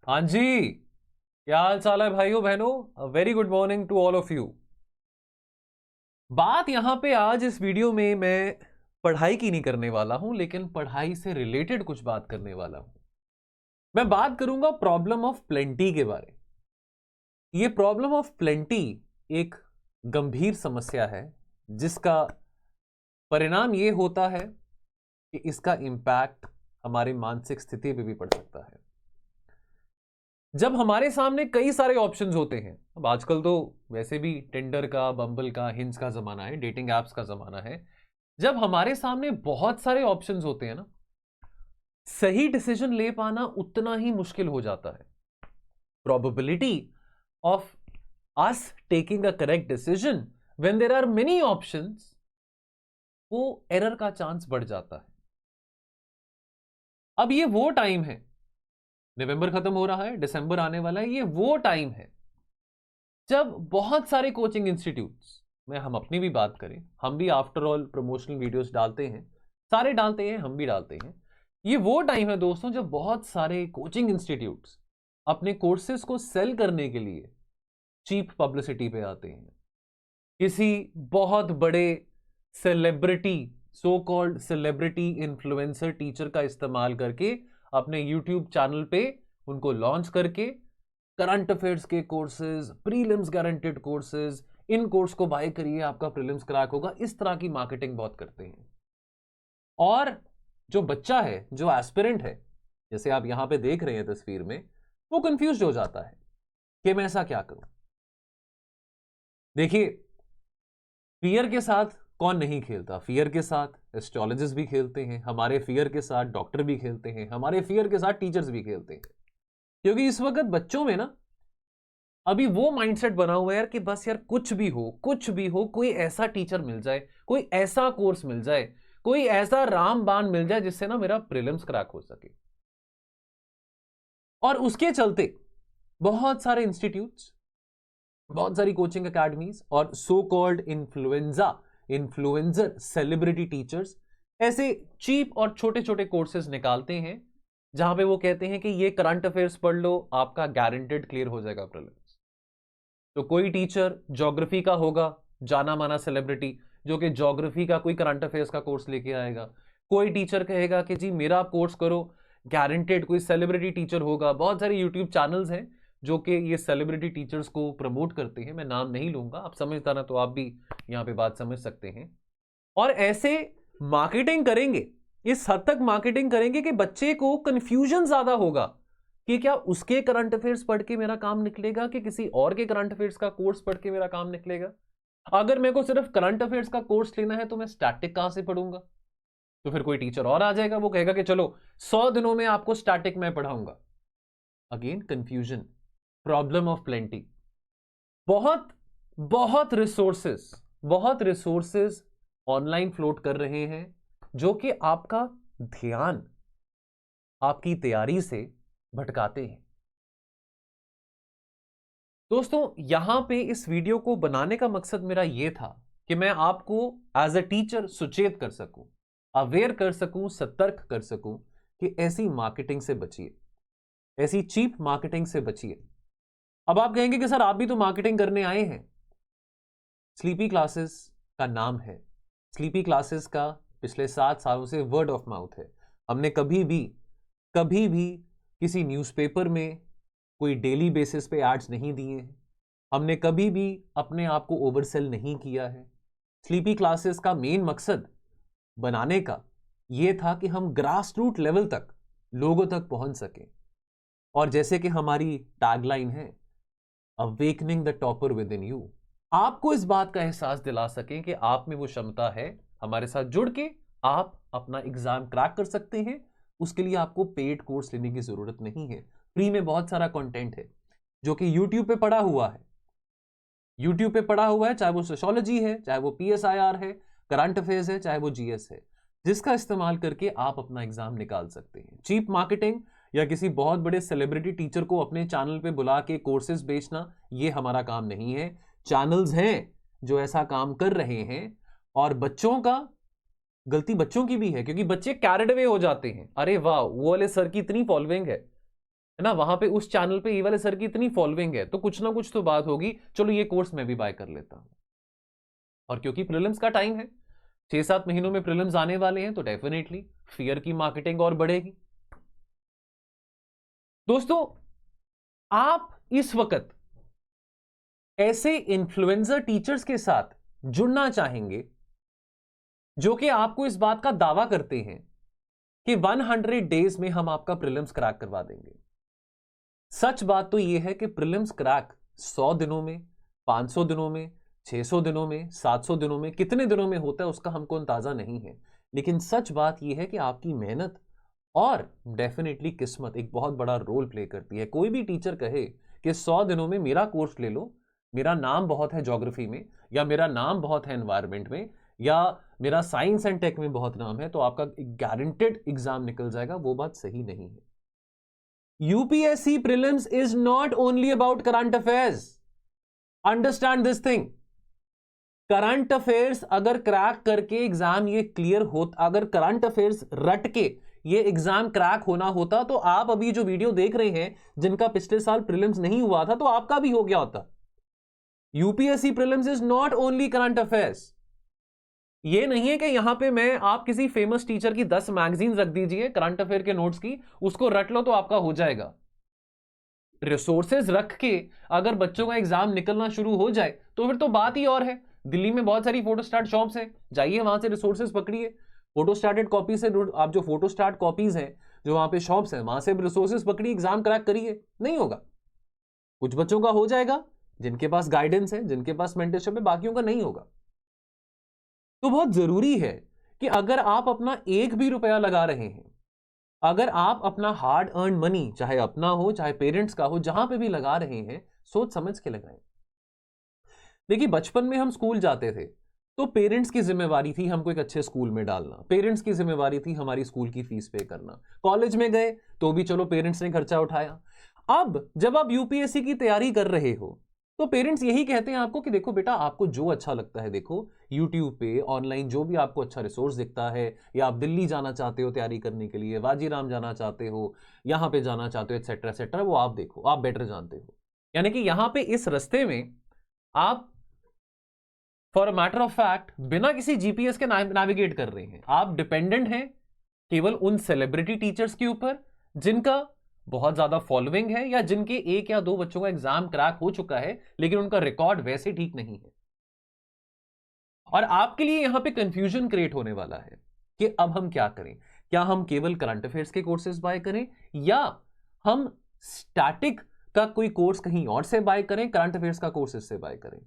हाँ जी। क्या हाल चाल है भाइयों बहनों? Very good morning to all of you. बात यहां पे आज इस वीडियो में मैं पढ़ाई की नहीं करने वाला हूं, लेकिन पढ़ाई से रिलेटेड कुछ बात करने वाला हूं। मैं बात करूंगा प्रॉब्लम ऑफ प्लेंटी के बारे में। ये प्रॉब्लम ऑफ प्लेंटी एक गंभीर समस्या है, जिसका परिणाम ये होता है कि इसका इंपैक्ट हमारे मानसिक स्थिति पे भी पड़ सकता है। जब हमारे सामने कई सारे ऑप्शंस होते हैं, अब आजकल तो वैसे भी टिंडर का, बम्बल का, हिंज का जमाना है, डेटिंग एप्स का जमाना है। जब हमारे सामने बहुत सारे ऑप्शंस होते हैं ना, सही डिसीजन ले पाना उतना ही मुश्किल हो जाता है। Probability of us taking a correct decision when there are many options, वो एरर का चांस बढ़ जाता है। अब ये वो टाइम है, नवंबर खत्म हो रहा है, दिसंबर आने वाला है, ये वो टाइम है जब बहुत सारे कोचिंग इंस्टीट्यूट्स में, हम अपनी भी बात करें, हम भी आफ्टर ऑल प्रमोशनल वीडियोस डालते हैं, सारे डालते हैं, हम भी डालते हैं। ये वो टाइम है दोस्तों जब बहुत सारे कोचिंग इंस्टीट्यूट्स अपने कोर्सेज को सेल करने के लिए चीप पब्लिसिटी पे आते हैं। किसी बहुत बड़े celebrity, so called celebrity influencer teacher का इस्तेमाल करके अपने यूट्यूब चैनल पे उनको लॉन्च करके करंट अफेयर्स के कोर्सेज, प्रीलिम्स गारंटेड कोर्सेज, इन कोर्स को बाय करिए, आपका प्रीलिम्स क्रैक होगा, इस तरह की मार्केटिंग बहुत करते हैं। और जो बच्चा है, जो एस्पिरेंट है, जैसे आप यहां पे देख रहे हैं तस्वीर में, वो कंफ्यूज हो जाता है कि मैं ऐसा क्या करूं। देखिए, फियर के साथ कौन नहीं खेलता? फियर के साथ एस्ट्रोलॉजिस्ट भी खेलते हैं, हमारे फियर के साथ डॉक्टर भी खेलते हैं, हमारे फियर के साथ टीचर्स भी खेलते हैं। क्योंकि इस वक्त बच्चों में ना अभी वो माइंडसेट बना हुआ है यार कि बस यार कुछ भी हो, कुछ भी हो, कोई ऐसा टीचर मिल जाए, कोई ऐसा कोर्स मिल जाए, कोई ऐसा रामबाण मिल जाए जिससे ना मेरा प्रीलिम्स क्रैक हो सके। और उसके चलते बहुत सारे इंस्टीट्यूट्स, बहुत सारी कोचिंग एकेडमीज और so called influencer celebrity teachers ऐसे चीप और छोटे छोटे कोर्सेज निकालते हैं, जहां पे वो कहते हैं कि ये करंट अफेयर्स पढ़ लो, आपका गारंटेड क्लियर हो जाएगा प्रीलिम्स। तो कोई टीचर ज्योग्राफी का होगा, जाना माना सेलिब्रिटी, जो कि ज्योग्राफी का कोई करंट अफेयर्स का कोर्स लेके आएगा। कोई टीचर कहेगा कि जी मेरा कोर्स करो, गारंटेड कोई सेलिब्रिटी टीचर होगा। बहुत सारे यूट्यूब चैनल्स हैं जो कि ये सेलिब्रिटी टीचर्स को प्रमोट करते हैं, मैं नाम नहीं लूंगा, आप समझता ना तो आप भी यहाँ पे बात समझ सकते हैं। और ऐसे मार्केटिंग करेंगे, इस हद तक मार्केटिंग करेंगे कि बच्चे को कंफ्यूजन ज्यादा होगा कि क्या उसके करंट अफेयर्स पढ़ के मेरा काम निकलेगा कि किसी और के करंट अफेयर्स का कोर्स पढ़ के मेरा काम निकलेगा। अगर मेरे को सिर्फ करंट अफेयर्स का कोर्स लेना है तो मैं स्टैटिक कहां से पढ़ूंगा? तो फिर कोई टीचर और आ जाएगा, वो कहेगा कि चलो 100 दिनों में आपको स्टैटिक मैं पढ़ाऊंगा। Again confusion, problem of plenty. बहुत बहुत रिसोर्सेस ऑनलाइन फ्लोट कर रहे हैं, जो कि आपका ध्यान आपकी तैयारी से भटकाते हैं। दोस्तों, यहां पे इस वीडियो को बनाने का मकसद मेरा यह था कि मैं आपको एज अ टीचर सुचेत कर सकूं, अवेयर कर सकूं, सतर्क कर सकूं कि ऐसी मार्केटिंग से बचिए, ऐसी चीप मार्केटिंग से बचिए। अब आप कहेंगे कि सर आप भी तो मार्केटिंग करने आए हैं। स्लीपी क्लासेस का नाम है, स्लीपी क्लासेस का पिछले 7 सालों से वर्ड ऑफ माउथ है। हमने कभी भी किसी न्यूज़पेपर में कोई डेली बेसिस पे एड्स नहीं दिए हैं। हमने कभी भी अपने आप को ओवरसेल नहीं किया है। स्लीपी क्लासेस का मेन मकसद बनाने का यह था कि हम ग्रास रूट लेवल तक लोगों तक पहुंच सकें। और जैसे कि हमारी टैगलाइन है, awakening the topper with in you, आपको इस बात का एहसास दिला सकें कि आप में वो क्षमता है। हमारे साथ जुड़ के आप अपना एग्जाम क्रैक कर सकते हैं। उसके लिए आपको पेड कोर्स लेने की जरूरत नहीं है। फ्री में बहुत सारा कंटेंट है जो कि यूट्यूब पे पड़ा हुआ है। यूट्यूब पे पड़ा हुआ है, चाहे वो सोशियोलॉजी है, चाहे वो PSIR है, करंट अफेयर्स है, चाहे वो GS है, जिसका इस्तेमाल करके आप अपना एग्जाम निकाल सकते हैं। चीप मार्केटिंग या किसी बहुत बड़े सेलिब्रिटी टीचर को अपने चैनल पे बुला के कोर्सेज बेचना, ये हमारा काम नहीं है। चैनल्स हैं जो ऐसा काम कर रहे हैं, और बच्चों का गलती बच्चों की भी है, क्योंकि बच्चे कैरिड अवे हो जाते हैं। अरे वाह, वो वाले सर की इतनी फॉलोइंग है, है ना, वहां पे उस चैनल पे ये वाले सर की इतनी फॉलोइंग है तो कुछ ना कुछ तो बात होगी, चलो ये कोर्स मैं भी बाय कर लेता हूं। और क्योंकि प्रीलिम्स का टाइम है, 6-7 महीनों में प्रीलिम्स आने वाले हैं, तो डेफिनेटली फियर की मार्केटिंग और बढ़ेगी। दोस्तों, आप इस वक्त ऐसे इन्फ्लुएंसर टीचर्स के साथ जुड़ना चाहेंगे जो कि आपको इस बात का दावा करते हैं कि 100 डेज में हम आपका प्रीलिम्स क्रैक करवा देंगे। सच बात तो यह है कि प्रीलिम्स क्रैक 100 दिनों में, 500 दिनों में, 600 दिनों में, 700 दिनों में, कितने दिनों में होता है उसका हमको अंदाजा नहीं है। लेकिन सच बात यह है कि आपकी मेहनत और डेफिनेटली किस्मत एक बहुत बड़ा रोल प्ले करती है। कोई भी टीचर कहे कि 100 दिनों में मेरा कोर्स ले लो, मेरा नाम बहुत है ज्योग्राफी में, या मेरा नाम बहुत है एनवायरमेंट में, या मेरा साइंस एंड टेक में बहुत नाम है, तो आपका गारंटेड एग्जाम निकल जाएगा, वो बात सही नहीं है। UPSC prelims is not only about current affairs, understand this thing. Current affairs अगर क्रैक करके एग्जाम ये क्लियर होता, अगर करंट अफेयर्स रट के ये एग्जाम क्रैक होना होता, तो आप अभी जो वीडियो देख रहे हैं जिनका पिछले साल प्रीलिम्स नहीं हुआ था, तो आपका भी हो गया होता। UPSC prelims is not only current affairs. ये नहीं है कि यहां पे मैं, आप किसी फेमस टीचर की 10 मैगजीन रख दीजिए करंट अफेयर के नोट्स की, उसको रट लो तो आपका हो जाएगा। रिसोर्सेज रख के अगर बच्चों का एग्जाम निकलना शुरू हो जाए तो फिर तो बात ही और है। दिल्ली में बहुत सारी फोटोस्टाट शॉप्स हैं, जाइए वहां से रिसोर्सेज पकड़िए, फोटोस्टाटेड कॉपी से, आप जो फोटोस्टाट कॉपीज हैं जो वहां पे शॉप्स हैं वहां से रिसोर्सेज पकड़िए, एग्जाम क्रैक करिए। नहीं होगा, कुछ बच्चों का हो जाएगा जिनके पास गाइडेंस है, जिनके पास मेंटरशिप है, बाकियों का नहीं होगा। तो बहुत जरूरी है कि अगर आप अपना एक भी रुपया लगा रहे हैं, अगर आप अपना हार्ड अर्न मनी, चाहे अपना हो चाहे पेरेंट्स का हो, जहां पे भी लगा रहे हैं, सोच समझ के लगाएं। देखिए, बचपन में हम स्कूल जाते थे तो पेरेंट्स की जिम्मेवारी थी हमको एक अच्छे स्कूल में डालना, पेरेंट्स की जिम्मेवारी थी हमारी स्कूल की फीस पे करना। कॉलेज में गए तो भी चलो पेरेंट्स ने खर्चा उठाया। अब जब आप यूपीएससी की तैयारी कर रहे हो तो पेरेंट्स यही कहते हैं आपको कि देखो बेटा, आपको जो अच्छा लगता है देखो, यूट्यूब पे ऑनलाइन जो भी आपको अच्छा रिसोर्स दिखता है, या आप दिल्ली जाना चाहते हो तैयारी करने के लिए, वाजीराम जाना चाहते हो, यहां पे जाना चाहते हो, एटसेट्रा एटसेट्रा, वो आप देखो, आप बेटर जानते हो। यानी कि यहां पे इस रास्ते में आप for a matter of fact बिना किसी जीपीएस के नेविगेट कर रहे हैं। आप डिपेंडेंट हैं केवल उन सेलिब्रिटी टीचर्स के ऊपर जिनका बहुत ज्यादा फॉलोइंग है, या जिनके 1 या 2 बच्चों का एग्जाम क्रैक हो चुका है लेकिन उनका रिकॉर्ड वैसे ठीक नहीं है। और आपके लिए यहां पे कंफ्यूजन क्रिएट होने वाला है कि अब हम क्या करें। क्या हम केवल करंट अफेयर्स के कोर्सेज बाय करें, या हम स्टैटिक का कोई कोर्स कहीं और से बाय करें, करंट अफेयर्स का कोर्स इससे बाय करें।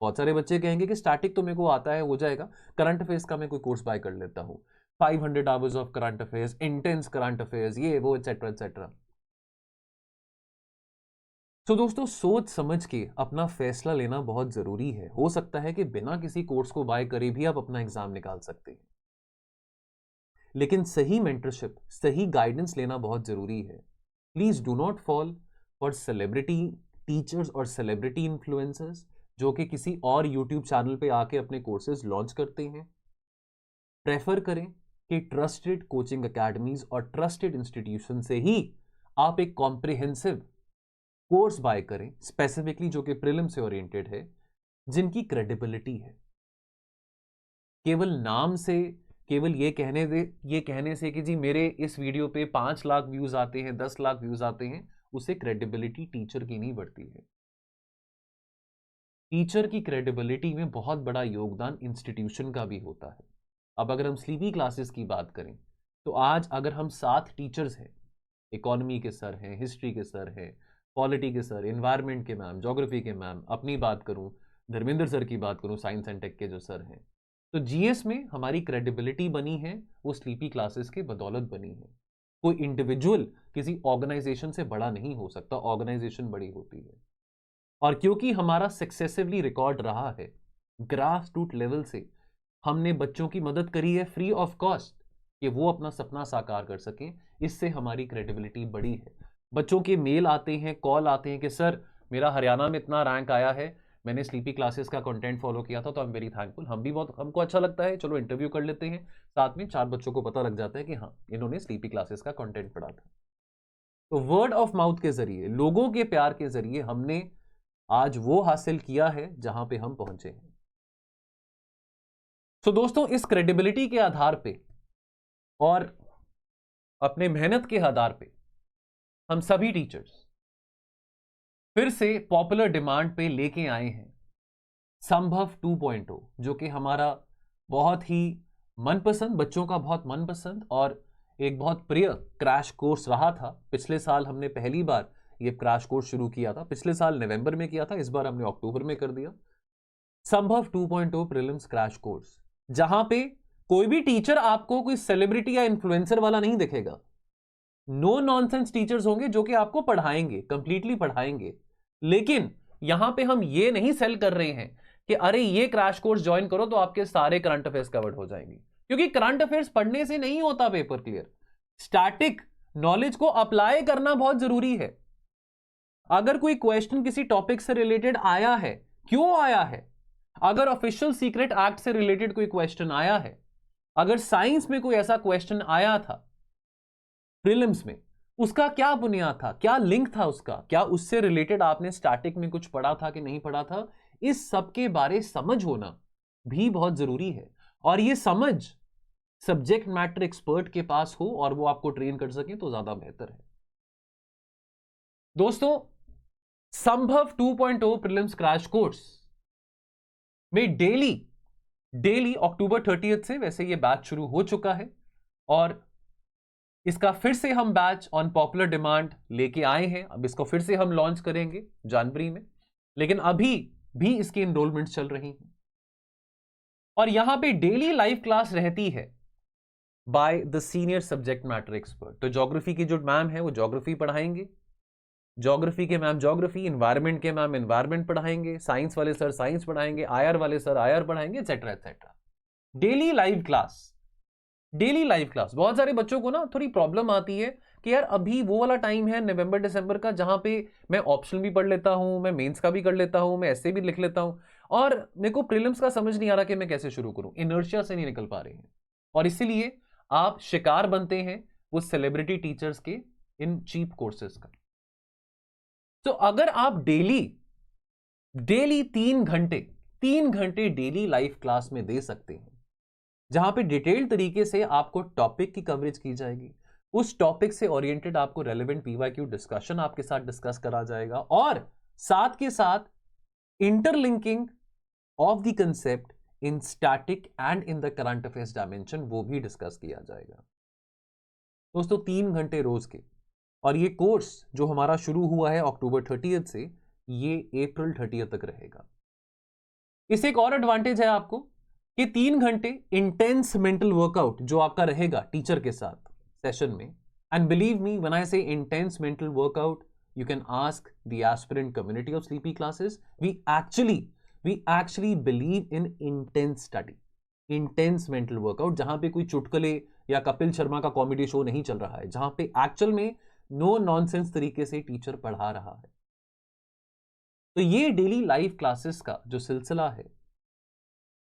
बहुत सारे बच्चे कहेंगे कि स्टैटिक तो मेरे को आता है, हो जाएगा, करंट अफेयर्स का मैं कोई कोर्स बाय कर लेता हूं, 500 hours of current affairs, intense current affairs, ये वो एटसेट्रा एटसेट्रा। तो दोस्तों, सोच समझ के अपना फैसला लेना बहुत जरूरी है। हो सकता है कि बिना किसी कोर्स को बाय करे भी आप अपना एग्जाम निकाल सकते हैं, लेकिन सही मेंटरशिप, सही गाइडेंस लेना बहुत जरूरी है। Please do not fall for celebrity teachers और सेलिब्रिटी इन्फ्लुएंसर्स जो कि किसी और यूट्यूब चैनल पे आके अपने कोर्सेज लॉन्च करते हैं। प्रेफर करें कि ट्रस्टेड कोचिंग एकेडमीज और ट्रस्टेड इंस्टीट्यूशन से ही आप एक कॉम्प्रिहेंसिव कोर्स बाय करें, स्पेसिफिकली जो कि प्रीलिम से ओरिएंटेड है, जिनकी क्रेडिबिलिटी है। केवल नाम से, केवल ये कहने से कि जी मेरे इस वीडियो पे 5 लाख व्यूज आते हैं, 10 लाख व्यूज आते हैं, उससे क्रेडिबिलिटी टीचर की नहीं बढ़ती है। टीचर की क्रेडिबिलिटी में बहुत बड़ा योगदान इंस्टीट्यूशन का भी होता है। अब अगर हम स्लीपी क्लासेस की बात करें तो आज अगर हम 7 टीचर्स हैं, इकोनॉमी के सर हैं, हिस्ट्री के सर हैं, पॉलिटी के सर, एनवायरनमेंट के मैम, ज्योग्राफी के मैम, अपनी बात करूं, धर्मेंद्र सर की बात करूं, साइंस एंड टेक के जो सर हैं, तो जीएस में हमारी क्रेडिबिलिटी बनी है वो स्लीपी क्लासेस के बदौलत बनी है। कोई इंडिविजुअल किसी ऑर्गेनाइजेशन से बड़ा नहीं हो सकता, ऑर्गेनाइजेशन बड़ी होती है। और क्योंकि हमारा सक्सेसिवली रिकॉर्ड रहा है, ग्रास रूट लेवल से हमने बच्चों की मदद करी है फ्री ऑफ कॉस्ट कि वो अपना सपना साकार कर सकें, इससे हमारी क्रेडिबिलिटी बढ़ी है। बच्चों के मेल आते हैं, कॉल आते हैं कि सर मेरा हरियाणा में इतना रैंक आया है, मैंने स्लीपी क्लासेस का कंटेंट फॉलो किया था, तो आई एम वेरी थैंकफुल। हम भी बहुत, हमको अच्छा लगता है, चलो इंटरव्यू कर लेते हैं, साथ में 4 बच्चों को पता लग जाता है कि हाँ इन्होंने स्लीपी क्लासेस का कंटेंट पढ़ा था। तो वर्ड ऑफ माउथ के जरिए, लोगों के प्यार के जरिए हमने आज वो हासिल किया है जहां पे हम पहुंचे हैं। तो दोस्तों, इस क्रेडिबिलिटी के आधार पे और अपने मेहनत के आधार पे हम सभी टीचर्स फिर से पॉपुलर डिमांड पे लेके आए हैं संभव 2.0, जो कि हमारा बहुत ही मनपसंद, बच्चों का बहुत मनपसंद और एक बहुत प्रिय क्रैश कोर्स रहा था। पिछले साल हमने पहली बार ये क्रैश कोर्स शुरू किया था, पिछले साल नवंबर में किया था, इस बार हमने अक्टूबर में कर दिया। संभव 2.0 प्रीलिम्स क्रैश कोर्स, जहां पे कोई भी टीचर आपको कोई सेलिब्रिटी या इन्फ्लुएंसर वाला नहीं दिखेगा। नो नॉनसेंस टीचर्स होंगे जो कि आपको पढ़ाएंगे, कंप्लीटली पढ़ाएंगे। लेकिन यहां पे हम ये नहीं सेल कर रहे हैं कि अरे ये क्रैश कोर्स ज्वाइन करो तो आपके सारे करंट अफेयर्स कवर्ड हो जाएंगे, क्योंकि करंट अफेयर्स पढ़ने से नहीं होता पेपर क्लियर। स्टैटिक नॉलेज को अप्लाई करना बहुत जरूरी है। अगर कोई क्वेश्चन किसी टॉपिक से रिलेटेड आया है, क्यों आया है, अगर ऑफिशियल सीक्रेट एक्ट से रिलेटेड कोई क्वेश्चन आया है, अगर साइंस में कोई ऐसा क्वेश्चन आया था प्रीलिम्स में, उसका क्या बुनियाद था, क्या लिंक था उसका, क्या उससे रिलेटेड आपने स्टैटिक में कुछ पढ़ा था कि नहीं पढ़ा था, इस सब के बारे समझ होना भी बहुत जरूरी है। और ये समझ सब्जेक्ट मैटर एक्सपर्ट के पास हो और वो आपको ट्रेन कर सके तो ज्यादा बेहतर है। दोस्तों, संभव 2.0 प्रीलिम्स क्रैश कोर्स में डेली अक्टूबर 30 से वैसे ये बैच शुरू हो चुका है और इसका फिर से हम बैच ऑन पॉपुलर डिमांड लेके आए हैं। अब इसको फिर से हम लॉन्च करेंगे जनवरी में, लेकिन अभी भी इसकी एनरोलमेंट चल रही है और यहां पे डेली लाइव क्लास रहती है by the senior subject matter expert. तो ज्योग्राफी की जो मैम है वो ज्योग्राफी पढ़ाएंगे, ज्योग्राफी के मैम ज्योग्राफी, एनवायरमेंट के मैम एनवायरमेंट पढ़ाएंगे, साइंस वाले सर साइंस पढ़ाएंगे, आईआर वाले सर आईआर पढ़ाएंगे, etcetera etcetera. Daily live class, daily live class. बहुत सारे बच्चों को ना थोड़ी प्रॉब्लम आती है कि यार अभी वो वाला टाइम है नवंबर दिसंबर का जहां पे मैं ऑप्शन भी पढ़ लेता हूं, मैं मेंस का भी कर लेता हूं, मैं ऐसे भी लिख लेता हूं और मेरे को प्रीलिम्स का समझ नहीं आ रहा कि मैं कैसे शुरू करूं, इनर्शिया से नहीं निकल पा रहे हैं और इसीलिए आप शिकार बनते हैं वो सेलिब्रिटी टीचर्स के इन चीप कोर्सेज का। तो अगर आप डेली 3 घंटे डेली लाइव क्लास में दे सकते हैं, जहां पे डिटेल्ड तरीके से आपको टॉपिक की कवरेज की जाएगी, उस टॉपिक से ओरिएंटेड आपको रेलेवेंट पीवाईक्यू डिस्कशन आपके साथ डिस्कस करा जाएगा और साथ के साथ interlinking of the concept in static and in the current affairs dimension, वो भी डिस्कस किया जाएगा। दोस्तों 3 घंटे रोज के, और ये कोर्स जो हमारा शुरू हुआ है अक्टूबर 30 से, ये अप्रैल 30 तक रहेगा। इससे एक और एडवांटेज है आपको कि 3 घंटे इंटेंस मेंटल वर्कआउट जो आपका रहेगा टीचर के साथ सेशन में। And believe me when I say intense mental workout, you can ask the aspirant community of sleepy classes. We actually believe in intense study, intense mental workout, जहां पे कोई चुटकुले या कपिल शर्मा का कॉमेडी शो नहीं चल रहा है, जहां पे एक्चुअल में नो नॉनसेंस तरीके से टीचर पढ़ा रहा है। तो ये डेली लाइव क्लासेस का जो सिलसिला है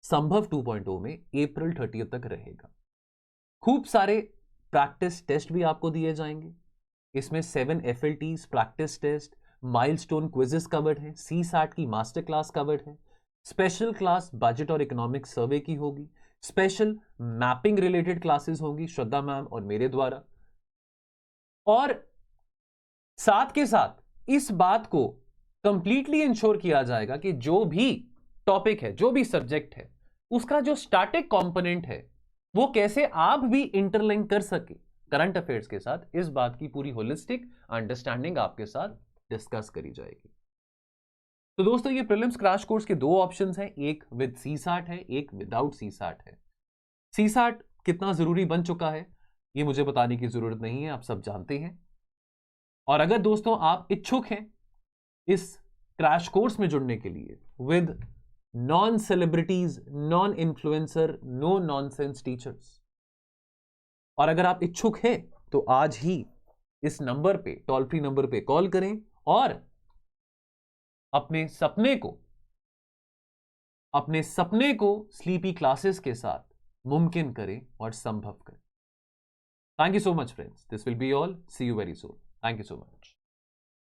संभव 2.0 में अप्रैल 30 तक रहेगा। खूब सारे प्रैक्टिस टेस्ट भी आपको दिए जाएंगे। इसमें 7 FLTs practice test, milestone quizzes covered है, CSAT की मास्टर क्लास कवर्ड है, स्पेशल क्लास बजट और इकोनॉमिक सर्वे की होगी, स्पेशल मैपिंग रिलेटेड क्लासेस होंगी श्रद्धा मैम और मेरे द्वारा। और साथ के साथ इस बात को कंप्लीटली इंश्योर किया जाएगा कि जो भी टॉपिक है, जो भी सब्जेक्ट है, उसका जो स्टैटिक कंपोनेंट है वो कैसे आप भी इंटरलिंक कर सके करंट अफेयर्स के साथ, इस बात की पूरी होलिस्टिक अंडरस्टैंडिंग आपके साथ डिस्कस करी जाएगी। तो दोस्तों ये प्रीलिम्स क्रैश कोर्स के 2 ऑप्शंस हैं, एक विद CSAT है, एक विदाउट CSAT है। CSAT कितना जरूरी बन चुका है ये मुझे बताने की जरूरत नहीं है, आप सब जानते हैं। और अगर दोस्तों आप इच्छुक हैं इस क्रैश कोर्स में जुड़ने के लिए with non celebrities, non influencer, no nonsense teachers, और अगर आप इच्छुक हैं तो आज ही इस नंबर पे, टोल फ्री नंबर पे कॉल करें और अपने सपने को स्लीपी क्लासेस के साथ मुमकिन करें और संभव करें। Thank you so much friends, this will be all, see you very soon. Thank you so much.